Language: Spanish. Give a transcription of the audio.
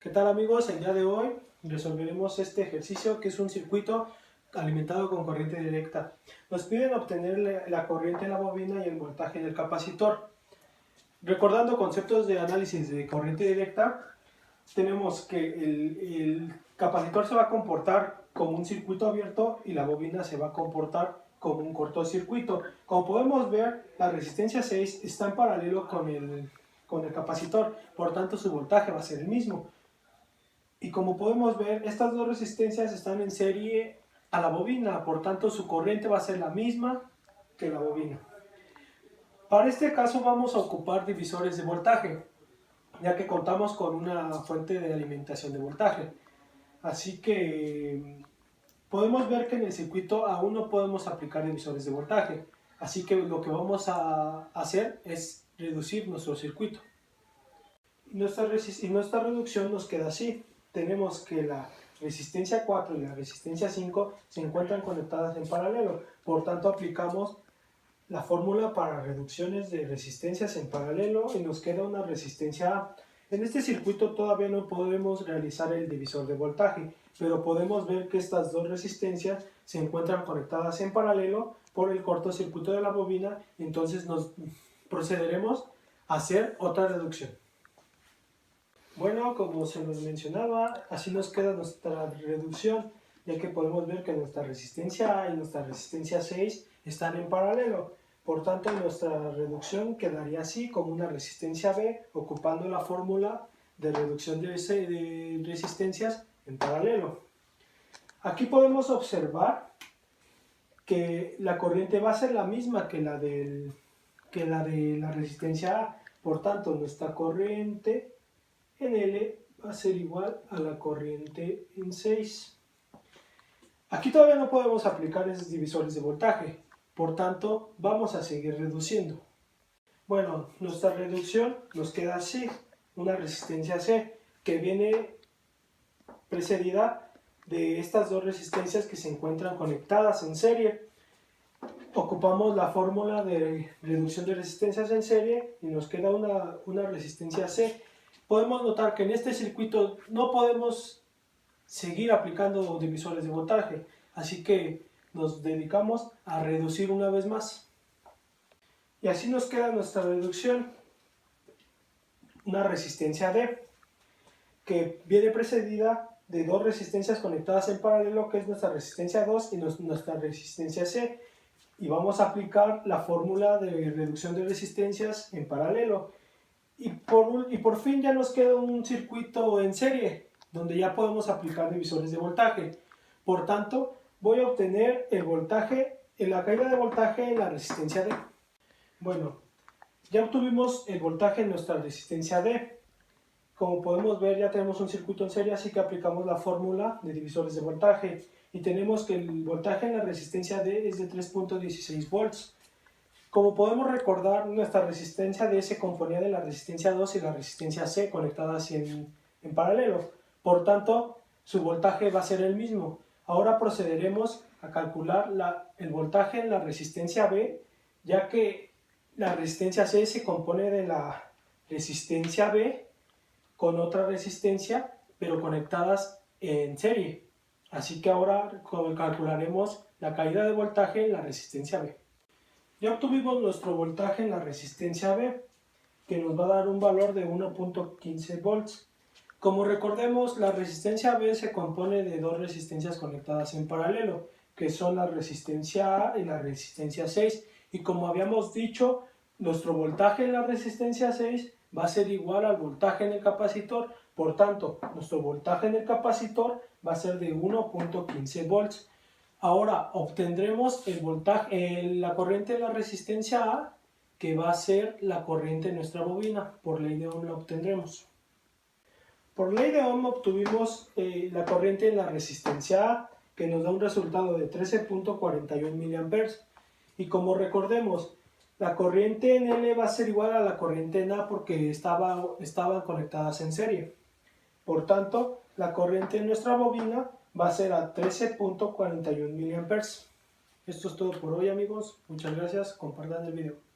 ¿Qué tal amigos? El día de hoy resolveremos este ejercicio que es un circuito alimentado con corriente directa. Nos piden obtener la corriente en la bobina y el voltaje del capacitor. Recordando conceptos de análisis de corriente directa, tenemos que el capacitor se va a comportar como un circuito abierto y la bobina se va a comportar como un cortocircuito. Como podemos ver, la resistencia 6 está en paralelo con el capacitor, por tanto su voltaje va a ser el mismo. Y como podemos ver, estas dos resistencias están en serie a la bobina, por tanto su corriente va a ser la misma que la bobina. Para este caso vamos a ocupar divisores de voltaje, ya que contamos con una fuente de alimentación de voltaje. Así que podemos ver que en el circuito aún no podemos aplicar divisores de voltaje. Así que lo que vamos a hacer es reducir nuestro circuito. Y nuestra reducción nos queda así. Tenemos que la resistencia 4 y la resistencia 5 se encuentran conectadas en paralelo. Por tanto, aplicamos la fórmula para reducciones de resistencias en paralelo y nos queda una resistencia A. En este circuito todavía no podemos realizar el divisor de voltaje, pero podemos ver que estas dos resistencias se encuentran conectadas en paralelo por el cortocircuito de la bobina, y entonces nos procederemos a hacer otra reducción. Bueno, como se nos mencionaba, así nos queda nuestra reducción, ya que podemos ver que nuestra resistencia A y nuestra resistencia 6 están en paralelo. Por tanto, nuestra reducción quedaría así, como una resistencia B, ocupando la fórmula de reducción de resistencias en paralelo. Aquí podemos observar que la corriente va a ser la misma que la de la resistencia A. Por tanto, nuestra corriente en L va a ser igual a la corriente en 6. Aquí todavía no podemos aplicar esos divisores de voltaje, por tanto vamos a seguir reduciendo. Bueno, nuestra reducción nos queda así, una resistencia C que viene precedida de estas dos resistencias que se encuentran conectadas en serie. Ocupamos la fórmula de reducción de resistencias en serie y nos queda una resistencia C. Podemos notar que en este circuito no podemos seguir aplicando divisores de voltaje, así que nos dedicamos a reducir una vez más. Y así nos queda nuestra reducción, una resistencia D, que viene precedida de dos resistencias conectadas en paralelo, que es nuestra resistencia 2 y nuestra resistencia C. Y vamos a aplicar la fórmula de reducción de resistencias en paralelo. Y por fin ya nos queda un circuito en serie, donde ya podemos aplicar divisores de voltaje. Por tanto, voy a obtener el voltaje, la caída de voltaje en la resistencia D. Bueno, ya obtuvimos el voltaje en nuestra resistencia D. Como podemos ver, ya tenemos un circuito en serie, así que aplicamos la fórmula de divisores de voltaje. Y tenemos que el voltaje en la resistencia D es de 3.16 volts. Como podemos recordar, nuestra resistencia D se componía de la resistencia 2 y la resistencia C conectadas en paralelo. Por tanto, su voltaje va a ser el mismo. Ahora procederemos a calcular el voltaje en la resistencia B, ya que la resistencia C se compone de la resistencia B con otra resistencia, pero conectadas en serie. Así que ahora calcularemos la caída de voltaje en la resistencia B. Ya obtuvimos nuestro voltaje en la resistencia B, que nos va a dar un valor de 1.15 volts. Como recordemos, la resistencia B se compone de dos resistencias conectadas en paralelo, que son la resistencia A y la resistencia 6. Y como habíamos dicho, nuestro voltaje en la resistencia 6 va a ser igual al voltaje en el capacitor. Por tanto, nuestro voltaje en el capacitor va a ser de 1.15 volts. Ahora obtendremos el voltaje, la corriente de la resistencia A, que va a ser la corriente de nuestra bobina. Por ley de Ohm la obtendremos. Por ley de Ohm obtuvimos la corriente en la resistencia A, que nos da un resultado de 13.41 mA. Y como recordemos, la corriente en L va a ser igual a la corriente en A porque estaban conectadas en serie. Por tanto, la corriente en nuestra bobina va a ser a 13.41 mA. Esto es todo por hoy, amigos. Muchas gracias. Compartan el video.